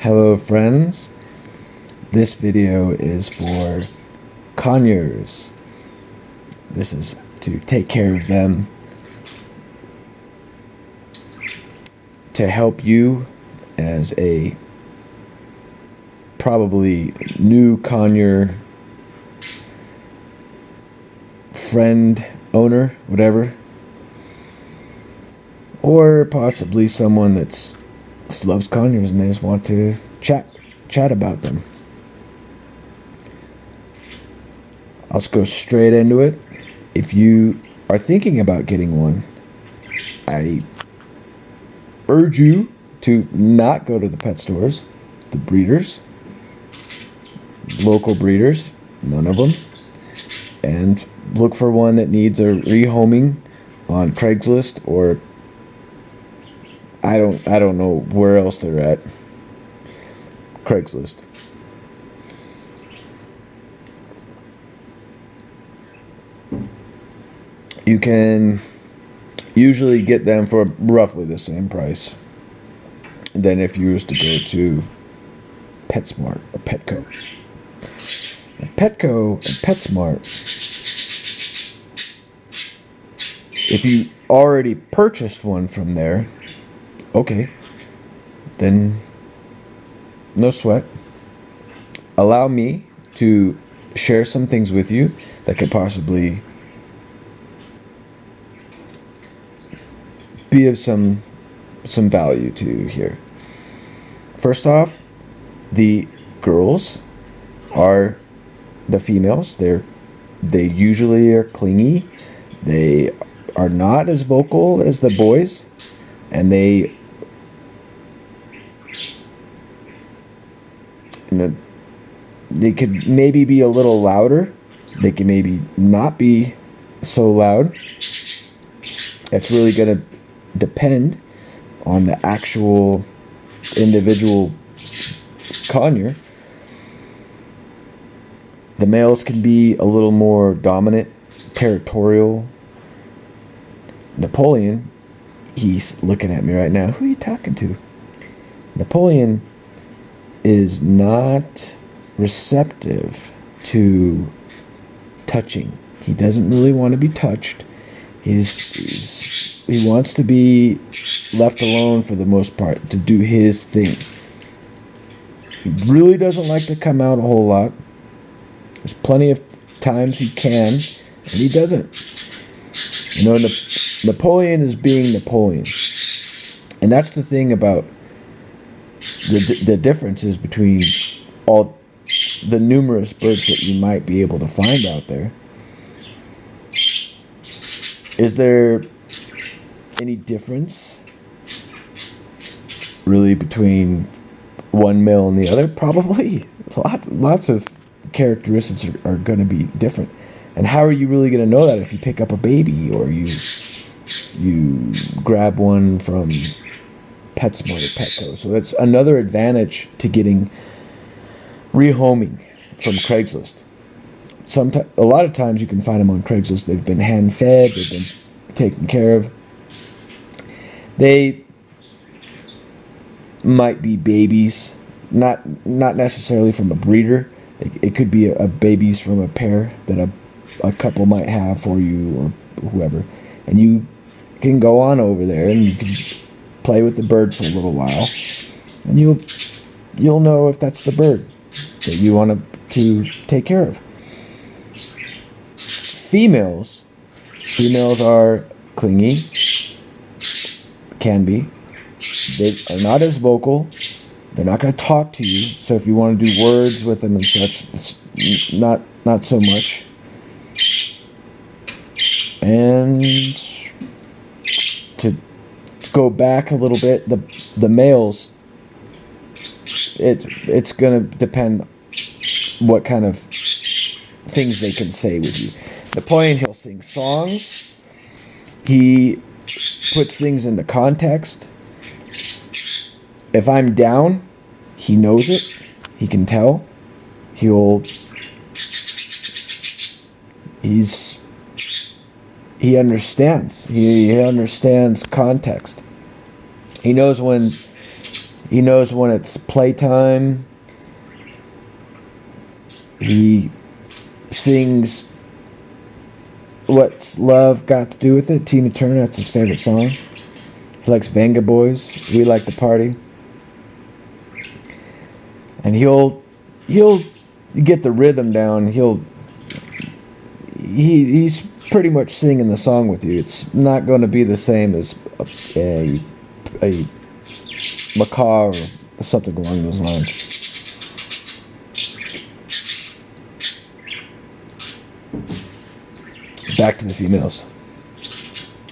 Hello friends, this video is for conures. This is to take care of them, to help you as a probably new conure friend, owner, whatever, or possibly someone that's loves conures and they just want to chat about them. I'll just go straight into it. If you are thinking about getting one, I urge you to not go to the pet stores, the breeders, local breeders, none of them, and look for one that needs a rehoming on Craigslist, or I don't know where else they're at. Craigslist. You can usually get them for roughly the same price than if you was to go to PetSmart or Petco. Petco and PetSmart, if you already purchased one from there, okay, then no sweat. Allow me to share some things with you that could possibly be of some value to you here. First off, the girls are the females. They usually are clingy. They are not as vocal as the boys, and they could maybe be a little louder. They can maybe not be so loud. It's really going to depend on the actual individual conure. The males can be a little more dominant, territorial. Napoleon, he's looking at me right now. Who are you talking to? Napoleon is not receptive to touching. He doesn't really want to be touched. He wants to be left alone for the most part, to do his thing. He really doesn't like to come out a whole lot. There's plenty of times he can, and he doesn't. You know, Napoleon is being Napoleon. And that's the thing about the differences between all the numerous birds that you might be able to find out there. Is there any difference really between one male and the other? Probably. Lots of characteristics are going to be different. And how are you really going to know that if you pick up a baby, or you grab one from PetSmart or Petco? So that's another advantage to getting rehoming from Craigslist. A lot of times you can find them on Craigslist. They've been hand-fed. They've been taken care of. They might be babies, not necessarily from a breeder. It could be a babies from a pair that a couple might have for you, or whoever. And you can go on over there and you can play with the bird for a little while, and you'll know if that's the bird that you want to take care of. Females are clingy, can be. They are not as vocal. They're not going to talk to you. So if you want to do words with them and such, it's not so much. And to go back a little bit, the males, it's going to depend what kind of things they can say with you. Napoleon, he'll sing songs. He puts things into context. If I'm down, he knows it. He can tell. He understands. He understands context. He knows when He knows when it's playtime. He sings What's Love Got to Do with It? Tina Turner, that's his favorite song. He likes Venga Boys. We Like to Party. And he'll get the rhythm down. He's pretty much singing the song with you. It's not going to be the same as a macaw or something along those lines. Back to the females.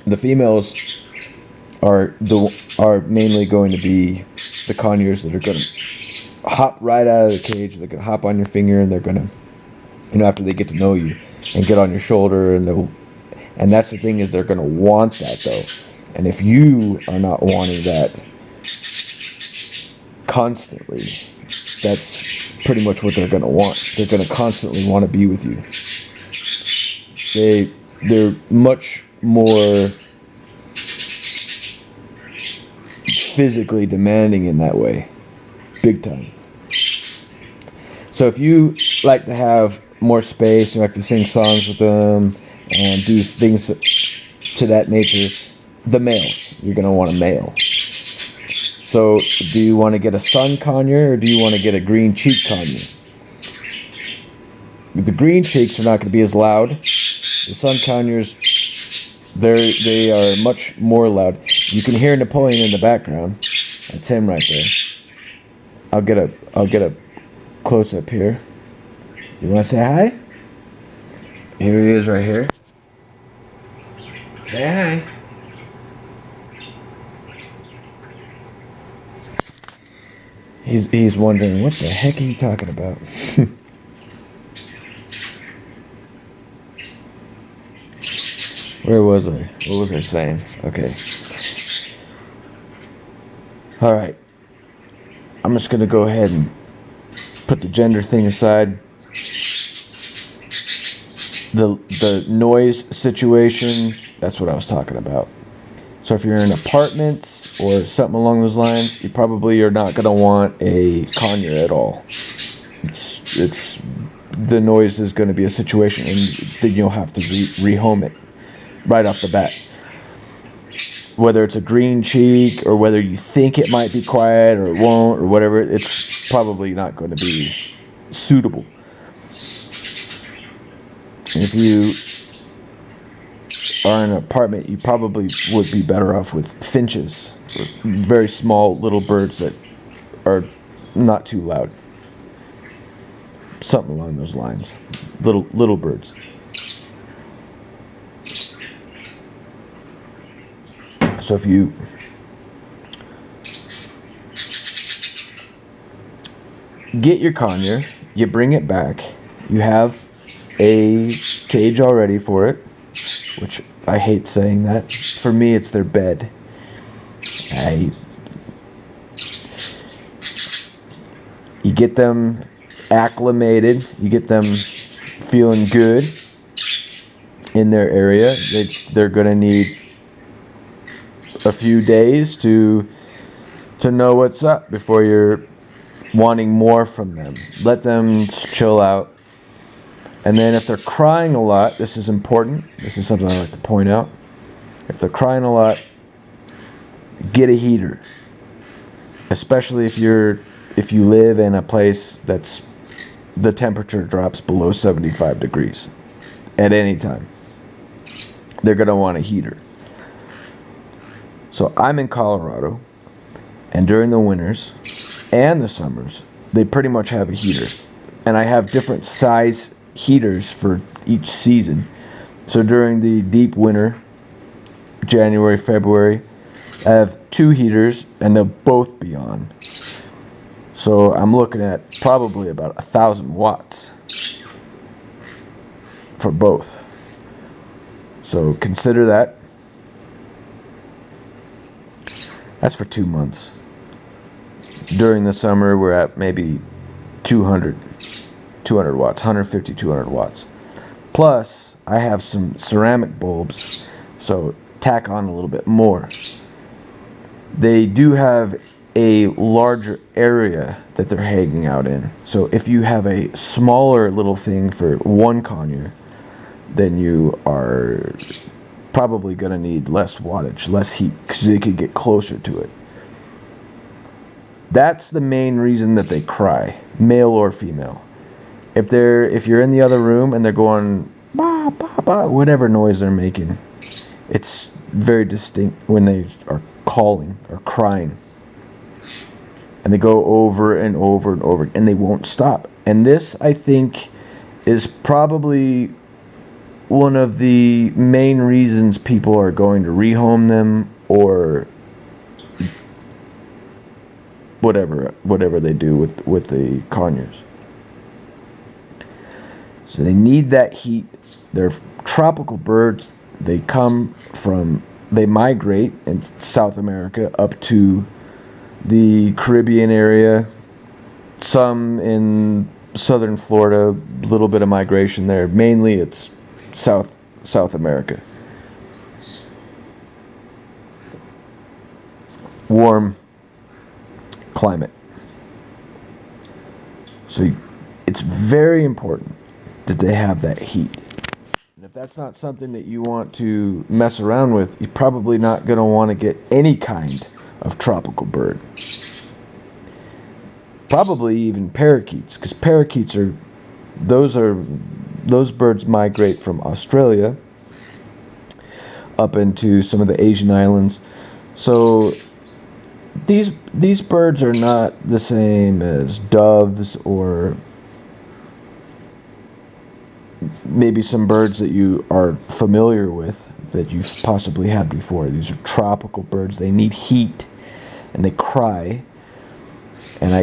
The females are mainly going to be the conures that are going to hop right out of the cage. They're going to hop on your finger, and they're going to, after they get to know you, and get on your shoulder, and that's the thing, is they're going to want that though. And if you are not wanting that constantly, that's pretty much what they're going to want. They're going to constantly want to be with you. They're much more physically demanding in that way. Big time. So if you like to have more space, you like to sing songs with them and do things to that nature, the males, you're going to want a male. So do you want to get a sun conure or do you want to get a green cheek conure? The green cheeks are not going to be as loud. The sun conures, they are much more loud. You can hear Napoleon in the background. That's him right there. I'll get a close up here. You want to say hi? Here he is right here. Say hi. He's wondering, what the heck are you talking about? Where was I? What was I saying? Okay. Alright. I'm just going to go ahead and put the gender thing aside. The noise situation, that's what I was talking about. So if you're in apartments or something along those lines, you probably are not going to want a conure at all. It's the noise is going to be a situation, and then you'll have to rehome it right off the bat. Whether it's a green cheek or whether you think it might be quiet or it won't or whatever, it's probably not going to be suitable. If you are in an apartment, you probably would be better off with finches, very small little birds that are not too loud. Something along those lines. Little birds. So if you get your conure, you bring it back, you have a cage already for it, which I hate saying that. For me, it's their bed. You get them acclimated, you get them feeling good in their area. They're going to need a few days to know what's up before you're wanting more from them. Let them chill out. And then if they're crying a lot, this is important. This is something I like to point out. If they're crying a lot, get a heater. Especially if you live in a place that's the temperature drops below 75 degrees at any time. They're going to want a heater. So I'm in Colorado, and during the winters and the summers, they pretty much have a heater. And I have different size heaters for each season. So during the deep winter, January, February, I have 2 heaters, and they'll both be on. So I'm looking at probably about 1,000 watts for both. So consider that. That's for 2 months. During the summer, we're at maybe 200 watts, 150, 200 watts. Plus, I have some ceramic bulbs, so tack on a little bit more. They do have a larger area that they're hanging out in. So if you have a smaller little thing for one conure, then you are probably going to need less wattage, less heat, because they could get closer to it. That's the main reason that they cry, male or female. If you're in the other room and they're going ba ba ba, whatever noise they're making, it's very distinct when they are calling or crying. And they go over and over and over, and they won't stop. And this, I think, is probably one of the main reasons people are going to rehome them, or whatever they do with the conures. So they need that heat. They're tropical birds. They migrate in South America up to the Caribbean area, some in southern Florida, a little bit of migration there. Mainly it's South America. Warm climate. So it's very important that they have that heat. And if that's not something that you want to mess around with, you're probably not going to want to get any kind of tropical bird. Probably even parakeets, because parakeets those birds migrate from Australia up into some of the Asian islands. So these birds are not the same as doves or maybe some birds that you are familiar with that you've possibly had before. These are tropical birds. They need heat and they cry. And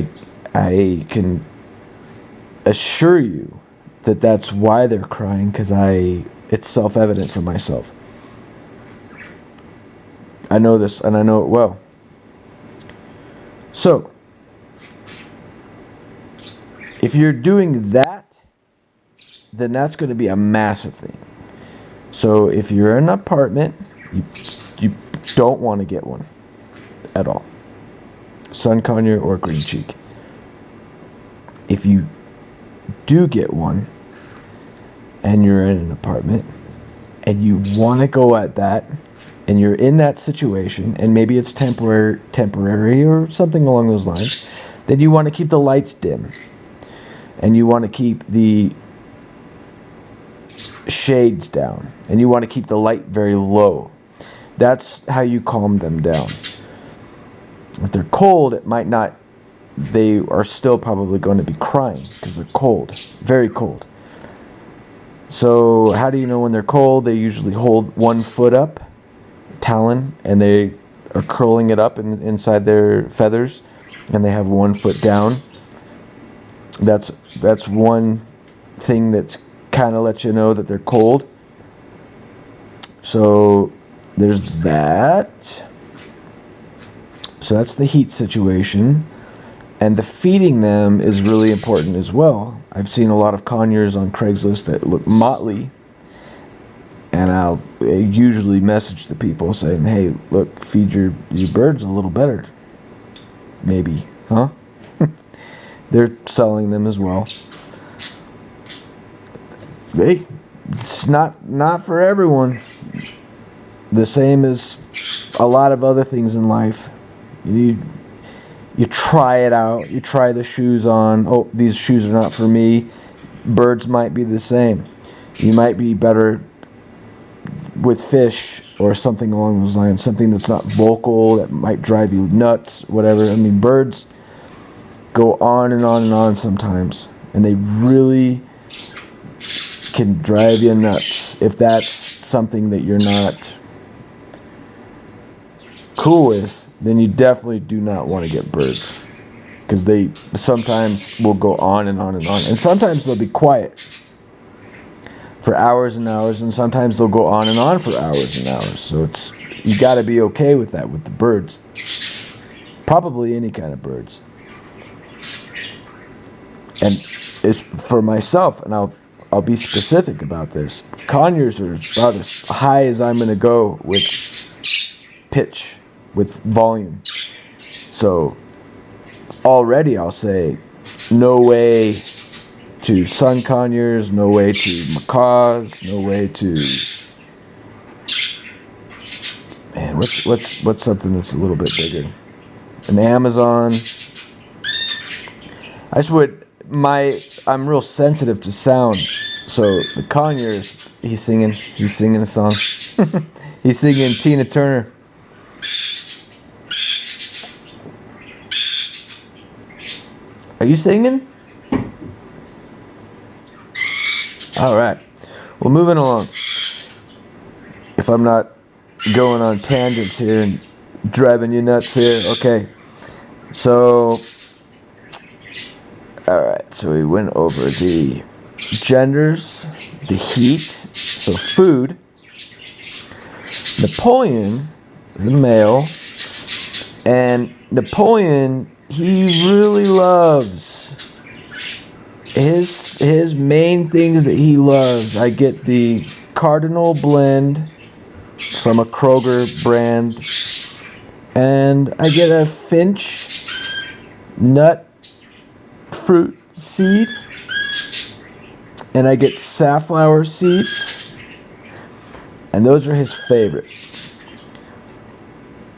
I can assure you that that's why they're crying, because it's self-evident for myself. I know this, and I know it well. So, if you're doing that, then that's going to be a massive thing. So, if you're in an apartment, you don't want to get one at all. Sun conure or green cheek. If you do get one, and you're in an apartment, and you want to go at that, and you're in that situation, and maybe it's temporary or something along those lines, then you want to keep the lights dim, and you want to keep the shades down, and you want to keep the light very low. That's how you calm them down. If they're cold, it might not. They are still probably going to be crying because they're cold, very cold. So how do you know when they're cold? They usually hold one foot up, talon, and they are curling it up inside their feathers, and they have 1 foot down. That's one thing that's kind of lets you know that they're cold. So there's that. So that's the heat situation. And the feeding them is really important as well. I've seen a lot of conures on Craigslist that look motley. And I'll usually message the people saying, hey, look, feed your birds a little better. Maybe, huh? They're selling them as well. It's not for everyone. The same as a lot of other things in life. You try it out. You try the shoes on. Oh, these shoes are not for me. Birds might be the same. You might be better with fish or something along those lines. Something that's not vocal, that might drive you nuts, whatever. I mean, birds go on and on and on sometimes. And they really can drive you nuts if that's something that you're not cool with. Then you definitely do not want to get birds, because they sometimes will go on and on and on, and sometimes they'll be quiet for hours and hours, and sometimes they'll go on and on for hours and hours. So you got to be okay with that with the birds, probably any kind of birds. And it's for myself, and I'll be specific about this. Conures are about as high as I'm going to go with pitch, with volume. So already I'll say no way to sun conures, no way to macaws, no way to, man, what's something that's a little bit bigger? An Amazon. I'm real sensitive to sound. So the conures, he's singing a song. He's singing Tina Turner. Are you singing? All right. Well, moving along. If I'm not going on tangents here and driving you nuts here, okay. So, all right. So we went over the genders, the heat, so food. Napoleon is a male, and Napoleon, he really loves his main things that he loves. I get the Cardinal blend from a Kroger brand, and I get a Finch nut fruit seed, and I get safflower seeds, and those are his favorite.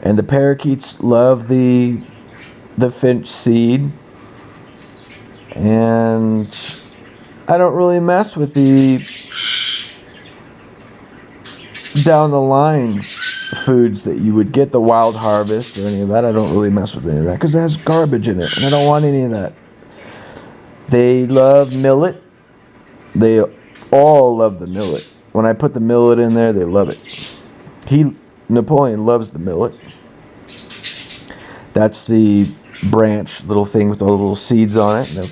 And the parakeets love the Finch seed, and I don't really mess with the down the line foods that you would get, the Wild Harvest or any of that. I don't really mess with any of that because it has garbage in it, and I don't want any of that. They love millet. They all love the millet. When I put the millet in there, they love it. Napoleon loves the millet. That's the branch little thing with all the little seeds on it.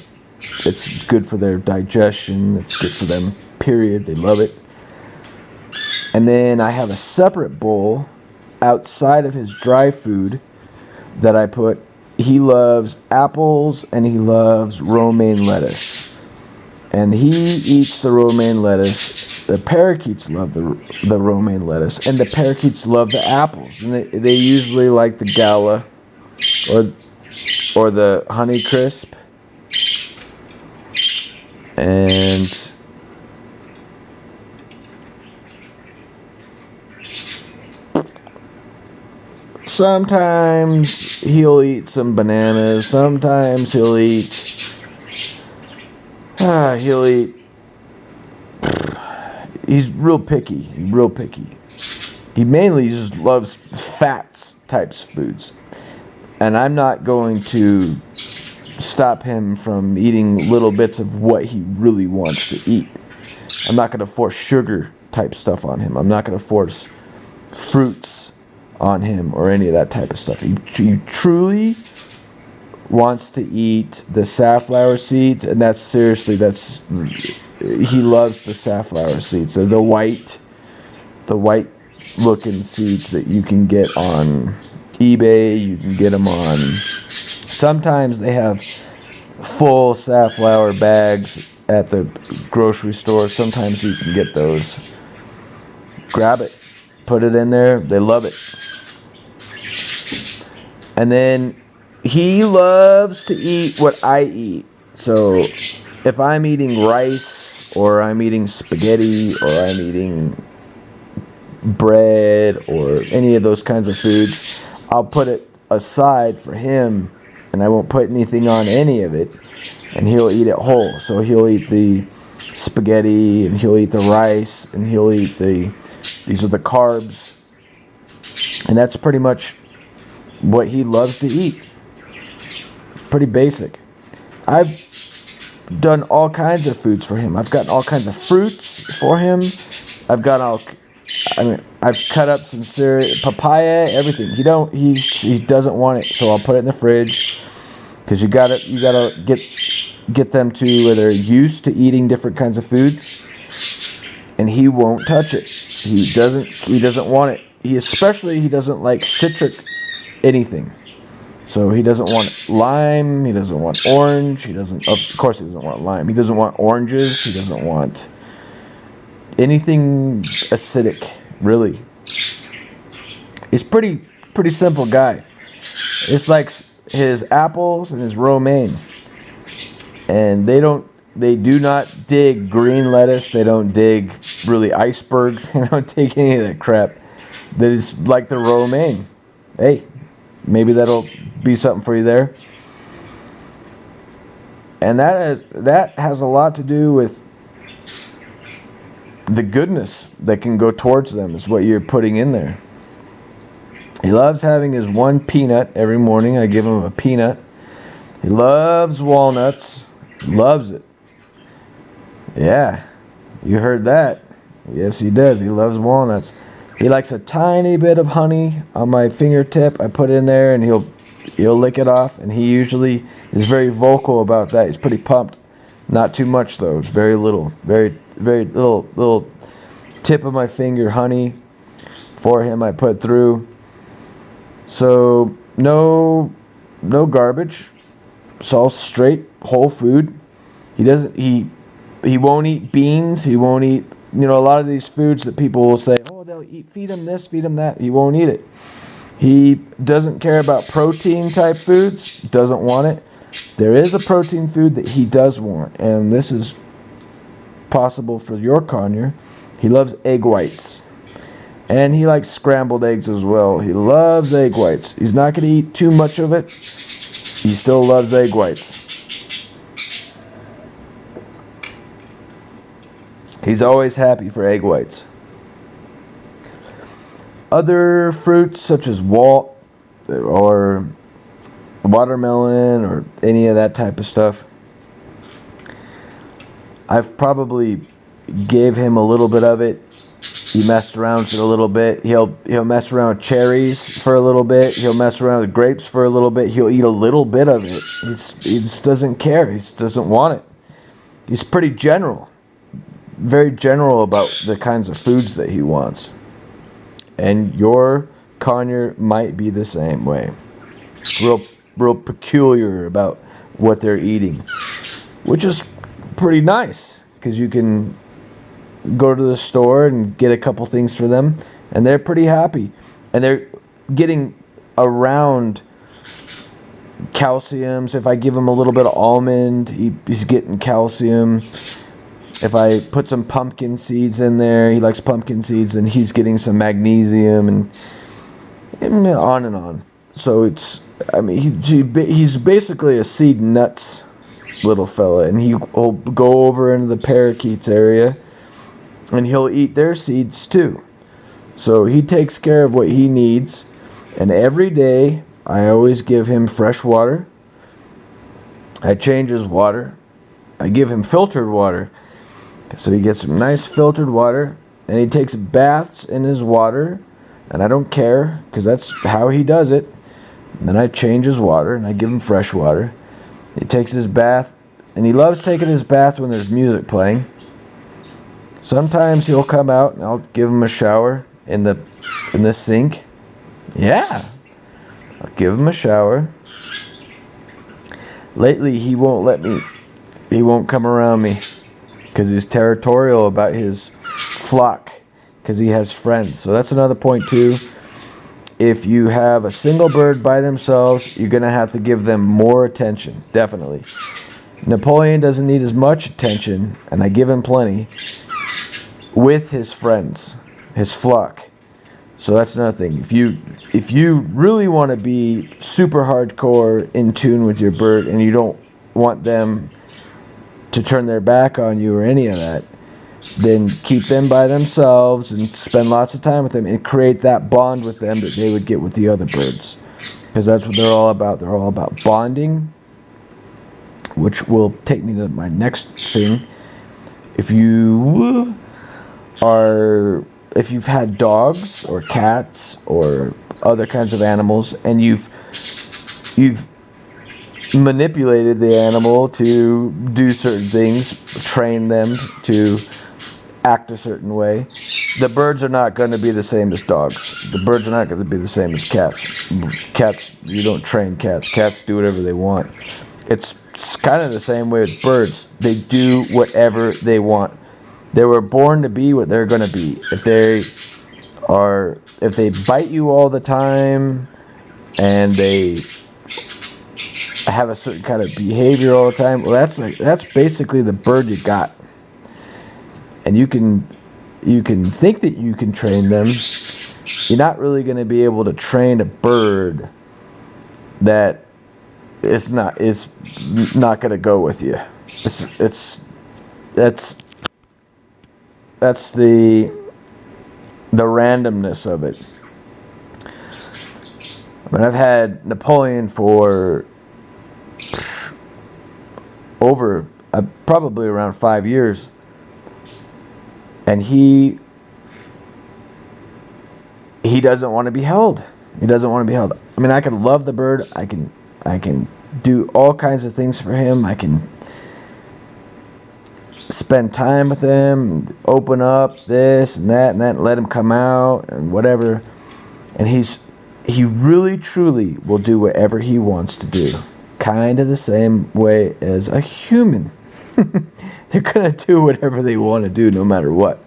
It's good for their digestion. It's good for them, period. They love it. And then I have a separate bowl outside of his dry food that I put. He loves apples and he loves romaine lettuce. And he eats the romaine lettuce. The parakeets love the romaine lettuce. And the parakeets love the apples. And they usually like the Gala or the Honey Crisp. And sometimes he'll eat some bananas. Sometimes he'll eat. He's real picky. He mainly just loves fats types foods. And I'm not going to stop him from eating little bits of what he really wants to eat. I'm not going to force sugar type stuff on him. I'm not going to force fruits on him or any of that type of stuff. He truly wants to eat the safflower seeds, and he loves the safflower seeds. So the white looking seeds that you can get on eBay, you can get them on. Sometimes they have full safflower bags at the grocery store. Sometimes you can get those. Grab it, put it in there. They love it. And then he loves to eat what I eat. So if I'm eating rice, or I'm eating spaghetti, or I'm eating bread, or any of those kinds of foods, I'll put it aside for him, and I won't put anything on any of it, and he'll eat it whole. So he'll eat the spaghetti, and he'll eat the rice, and he'll eat these are the carbs, and that's pretty much what he loves to eat. Pretty basic. I've done all kinds of foods for him. I've gotten all kinds of fruits for him. I've cut up some cereal, papaya, everything. He doesn't want it, so I'll put it in the fridge, because you gotta get them to where they're used to eating different kinds of foods, and he won't touch it. He doesn't want it. He doesn't like citric anything. So he doesn't want lime, he doesn't want orange, of course he doesn't want lime, he doesn't want oranges, he doesn't want anything acidic, really. He's pretty simple guy. It's like his apples and his romaine. And they do not dig green lettuce. They don't dig really icebergs. They don't dig any of that crap. That is like the romaine. Hey, maybe that'll be something for you there. And that has a lot to do with the goodness that can go towards them, is what you're putting in there. He loves having his one peanut every morning. I give him a peanut. He loves walnuts. Loves it. Yeah, you heard that. Yes, he does. He loves walnuts. He likes a tiny bit of honey on my fingertip. I put it in there and he'll lick it off, and he usually is very vocal about that. He's pretty pumped. Not too much though. It's very little. Very little tip of my finger honey for him I put through. So no garbage. It's all straight whole food. He won't eat beans. He won't eat, a lot of these foods that people will say, oh, feed him this, feed him that. He won't eat it. He doesn't care about protein type foods. Doesn't want it. There is a protein food that he does want, and this is possible for your conure. He loves egg whites. And he likes scrambled eggs as well. He loves egg whites. He's not going to eat too much of it. He still loves egg whites. He's always happy for egg whites. Other fruits such as or watermelon or any of that type of stuff, I've probably gave him a little bit of it. He messed around with it a little bit. He'll mess around with cherries for a little bit. He'll mess around with grapes for a little bit. He'll eat a little bit of it. He just doesn't care. He just doesn't want it. He's pretty general. Very general about the kinds of foods that he wants. And your conure might be the same way. Real peculiar about what they're eating. Which is pretty nice, because you can go to the store and get a couple things for them, and they're pretty happy. And they're getting around calcium. So if I give him a little bit of almond, he's getting calcium. If I put some pumpkin seeds in there, he likes pumpkin seeds, and he's getting some magnesium, and on and on. So he's basically a seed nuts little fella, and he'll go over into the parakeets area, and he'll eat their seeds too. So he takes care of what he needs, and every day I always give him fresh water. I change his water. I give him filtered water. So he gets some nice filtered water, and he takes baths in his water, and I don't care, because that's how he does it. And then I change his water, and I give him fresh water. He takes his bath, and he loves taking his bath when there's music playing. Sometimes he'll come out, and I'll give him a shower in the sink. Yeah, I'll give him a shower. Lately, he won't come around me, because he's territorial about his flock, because he has friends. So that's another point too. If you have a single bird by themselves, you're going to have to give them more attention, definitely. Napoleon doesn't need as much attention, and I give him plenty, with his friends, his flock. So that's another thing. If you really want to be super hardcore in tune with your bird, and you don't want them to turn their back on you or any of that, then keep them by themselves and spend lots of time with them and create that bond with them that they would get with the other birds, because that's what they're all about. They're all about bonding, which will take me to my next thing. If you've had dogs or cats or other kinds of animals, and you've manipulated the animal to do certain things, train them to act a certain way, the birds are not going to be the same as dogs. The birds are not going to be the same as cats. Cats, you don't train cats. Cats do whatever they want. It's kind of the same way with birds. They do whatever they want. They were born to be what they're going to be. If they bite you all the time, and they have a certain kind of behavior all the time. Well, that's basically the bird you got. And you can think that you can train them. You're not really going to be able to train a bird that is not going to go with you. That's the randomness of it. I mean, I've had Napoleon for over probably around 5 years, and he doesn't want to be held. He doesn't want to be held. I mean, I can love the bird. I can do all kinds of things for him. I can spend time with him, open up this and that, and let him come out and whatever. And he really truly will do whatever he wants to do. Kind of the same way as a human. They're going to do whatever they want to do no matter what.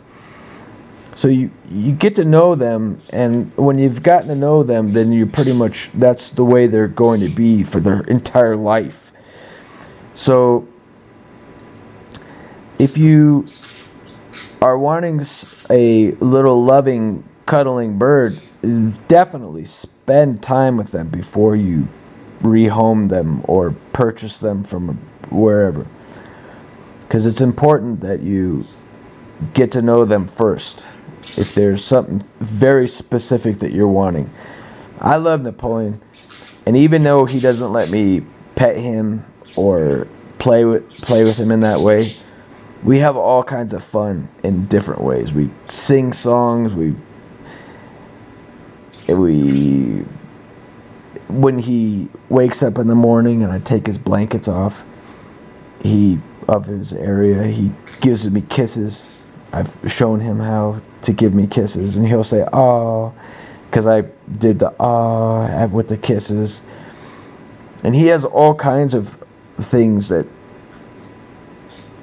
So you get to know them, and when you've gotten to know them, then you pretty much, that's the way they're going to be for their entire life. So if you are wanting a little loving, cuddling bird, definitely spend time with them before you rehome them or purchase them from wherever. Because it's important that you get to know them first. If there's something very specific that you're wanting. I love Napoleon, and even though he doesn't let me pet him or play with him in that way, we have all kinds of fun in different ways. We sing songs. When he wakes up in the morning and I take his blankets off, of his area, he gives me kisses. I've shown him how to give me kisses, and he'll say, "Oh," because I did the "ah" with the kisses. And he has all kinds of things that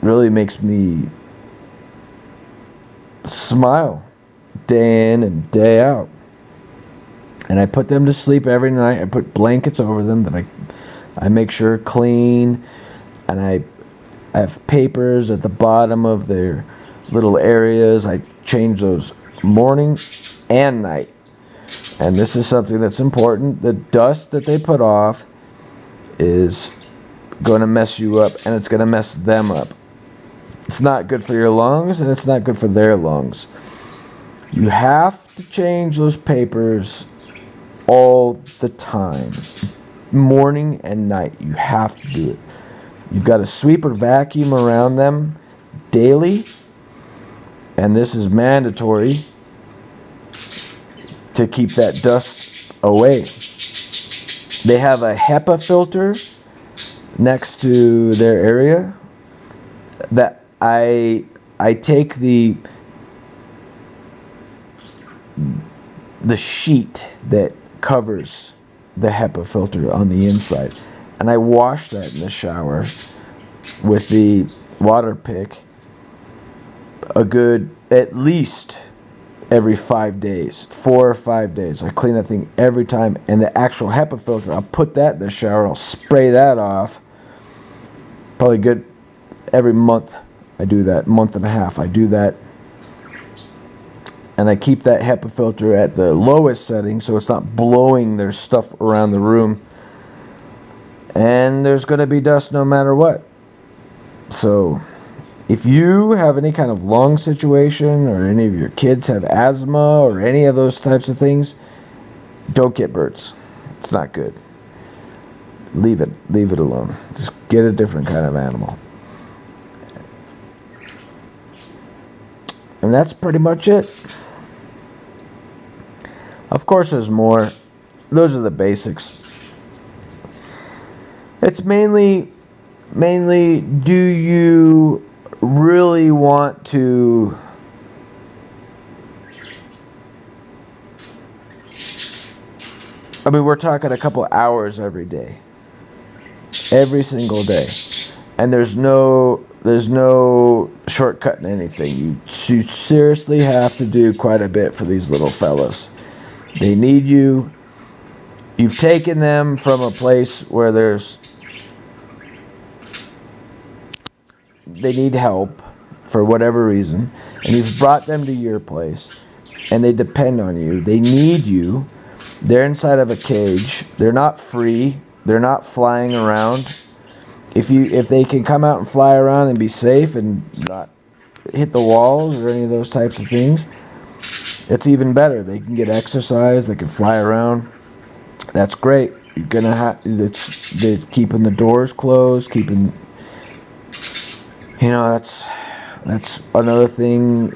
really makes me smile day in and day out. And I put them to sleep every night. I put blankets over them that I make sure clean, and I have papers at the bottom of their little areas. I change those morning and night. And this is something that's important. The dust that they put off is going to mess you up, and it's going to mess them up. It's not good for your lungs, and it's not good for their lungs. You have to change those papers all the time. Morning and night. You have to do it. You've got to sweep or vacuum around them daily. And this is mandatory to keep that dust away. They have a HEPA filter next to their area that I take the sheet that covers the HEPA filter on the inside, and I wash that in the shower with the water pick a good, at least every 5 days, 4 or 5 days. I clean that thing every time. And the actual HEPA filter, I'll put that in the shower, I'll spray that off. Probably good every month. I do that, month and a half. I do that. And I keep that HEPA filter at the lowest setting so it's not blowing their stuff around the room. And there's going to be dust no matter what. So if you have any kind of lung situation, or any of your kids have asthma or any of those types of things, don't get birds. It's not good. Leave it alone. Just get a different kind of animal. And that's pretty much it. Of course there's more. Those are the basics. It's mainly do you really want to we're talking a couple hours every day. Every single day. And there's no shortcutting anything. You seriously have to do quite a bit for these little fellas. They need you. You've taken them from a place where there's they need help for whatever reason, and you've brought them to your place, and they depend on you. They need you. They're inside of a cage. They're not free. They're not flying around. If they can come out and fly around and be safe and not hit the walls or any of those types of things, it's even better. They can get exercise. They can fly around. That's great. You're gonna have it's keeping the doors closed, keeping, that's another thing.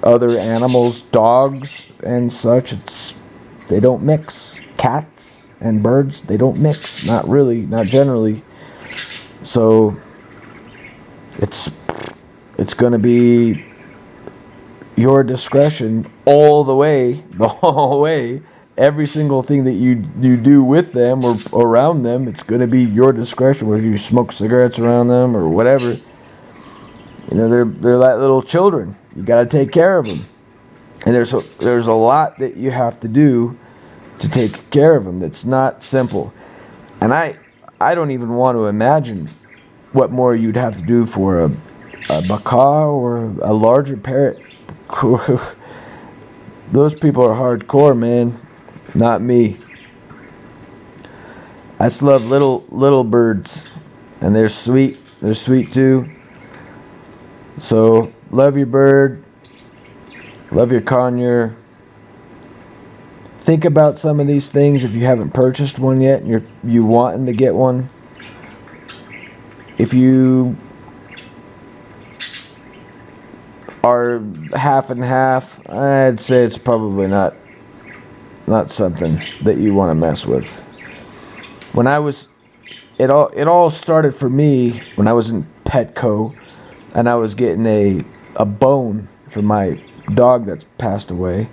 Other animals, dogs and such, they don't mix. Cats and birds, they don't mix. Not really, not generally. So it's going to be your discretion all the way, the whole way. Every single thing that you do with them or around them, it's going to be your discretion. Whether you smoke cigarettes around them or whatever, they're like little children. You got to take care of them, and there's a lot that you have to do to take care of them. That's not simple, and I don't even want to imagine what more you'd have to do for a macaw or a larger parrot. Those people are hardcore, man. Not me. I just love little birds, and they're sweet. They're sweet too. So love your bird. Love your conure. Think about some of these things if you haven't purchased one yet and you wanting to get one. If you are half and half, I'd say it's probably not something that you want to mess with. When it all started for me when I was in Petco, and I was getting a bone for my dog that's passed away.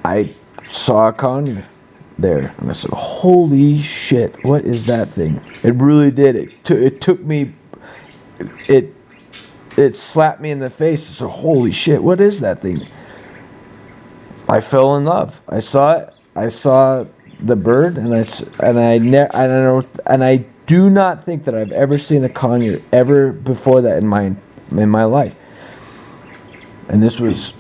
I saw a conure there, and I said, "Holy shit! What is that thing?" It really did. It took me. It slapped me in the face. I said, "Holy shit! What is that thing?" I fell in love. I saw it. I saw the bird, and I do not think that I've ever seen a conure ever before that in my life. And this was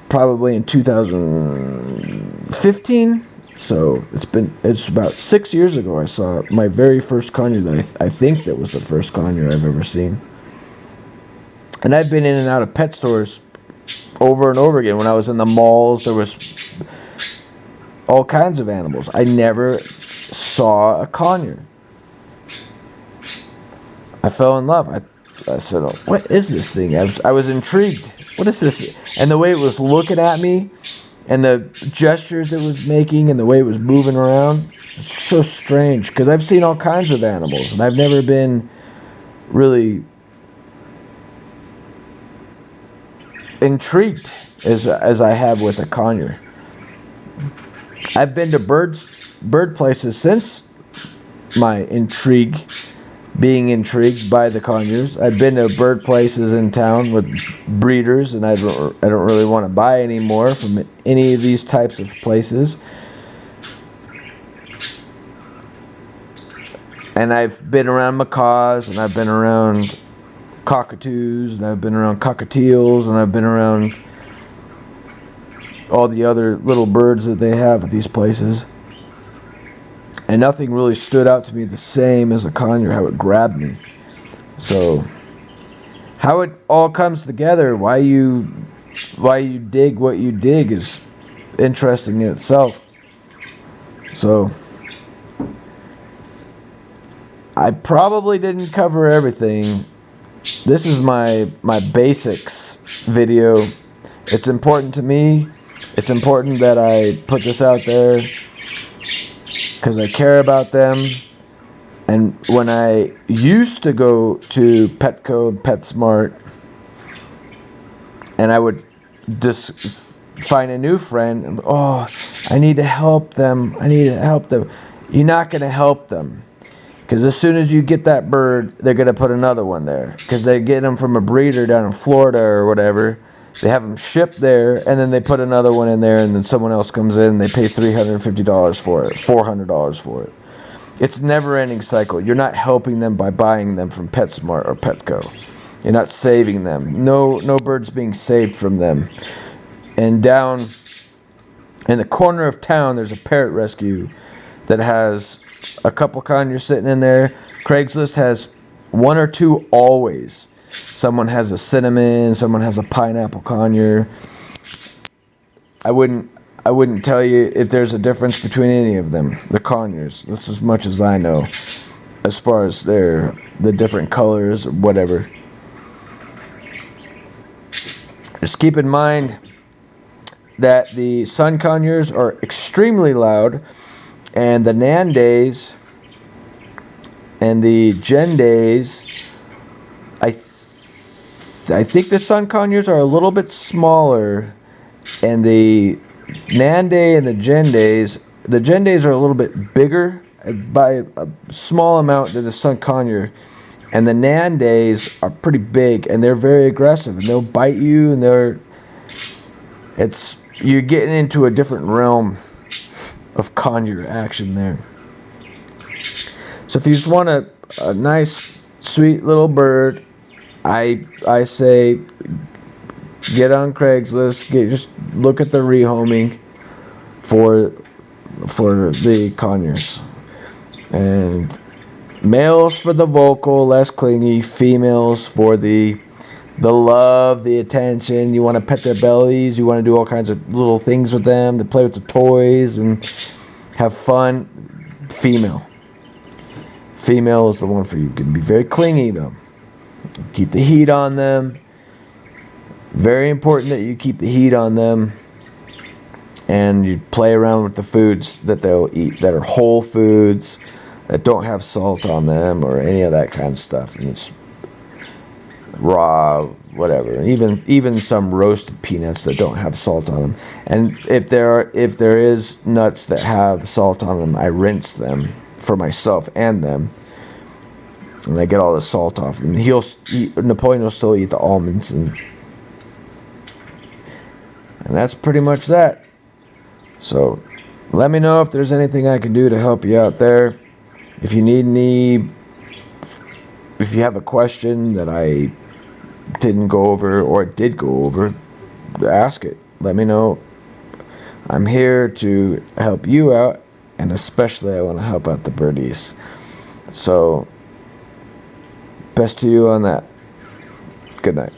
probably in 2015. So it's about 6 years ago I saw my very first conure that I think that was the first conure I've ever seen. And I've been in and out of pet stores over and over again. When I was in the malls, there was all kinds of animals. I never saw a conure. I fell in love. I said, "Oh, what is this thing?" I was intrigued. What is this? And the way it was looking at me, and the gestures it was making, and the way it was moving around, it's so strange. Because I've seen all kinds of animals, and I've never been really intrigued as I have with a conure. I've been to bird places since my being intrigued by the conures. I've been to bird places in town with breeders, and I don't really want to buy any more from any of these types of places. And I've been around macaws, and I've been around cockatoos, and I've been around cockatiels, and I've been around all the other little birds that they have at these places. And nothing really stood out to me the same as a conure, how it grabbed me. So, how it all comes together, why you dig what you dig is interesting in itself. So, I probably didn't cover everything. This is my basics video. It's important to me. It's important that I put this out there because I care about them. And when I used to go to Petco and PetSmart, and I would just find a new friend, and I need to help them. You're not going to help them. Because as soon as you get that bird, they're going to put another one there. Because they get them from a breeder down in Florida or whatever. They have them shipped there, and then they put another one in there, and then someone else comes in, and they pay $350 for it, $400 for it. It's a never-ending cycle. You're not helping them by buying them from PetSmart or Petco. You're not saving them. No birds being saved from them. And down in the corner of town, there's a parrot rescue that has a couple conures sitting in there. Craigslist has one or two always. Someone has a cinnamon, someone has a pineapple conure. I wouldn't tell you if there's a difference between any of them, the conures. That's as much as I know, as far as the different colors or whatever. Just keep in mind that the sun conures are extremely loud, and the Nan days and the Gen days, I think the sun conures are a little bit smaller, and the Nan day and the Gen days are a little bit bigger by a small amount than the sun conure. And the Nan days are pretty big, and they're very aggressive, and they'll bite you, and you're getting into a different realm of conure action there. So if you just want a nice, sweet little bird, I say get on Craigslist, just look at the rehoming for the conures. And males for the vocal, less clingy. Females for the love, the attention. You want to pet their bellies. You want to do all kinds of little things with them. To play with the toys and have fun. Female is the one for you. You can be very clingy though. Keep the heat on them. Very important that you keep the heat on them. And you play around with the foods that they'll eat, that are whole foods, that don't have salt on them or any of that kind of stuff. And it's raw, whatever. Even some roasted peanuts that don't have salt on them. And if there is nuts that have salt on them, I rinse them for myself and them, and I get all the salt off them. Napoleon will still eat the almonds, and that's pretty much that. So let me know if there's anything I can do to help you out there. If you have a question that I didn't go over or did go over, ask it. Let me know. I'm here to help you out, and especially I want to help out the birdies. So best to you on that. Good night.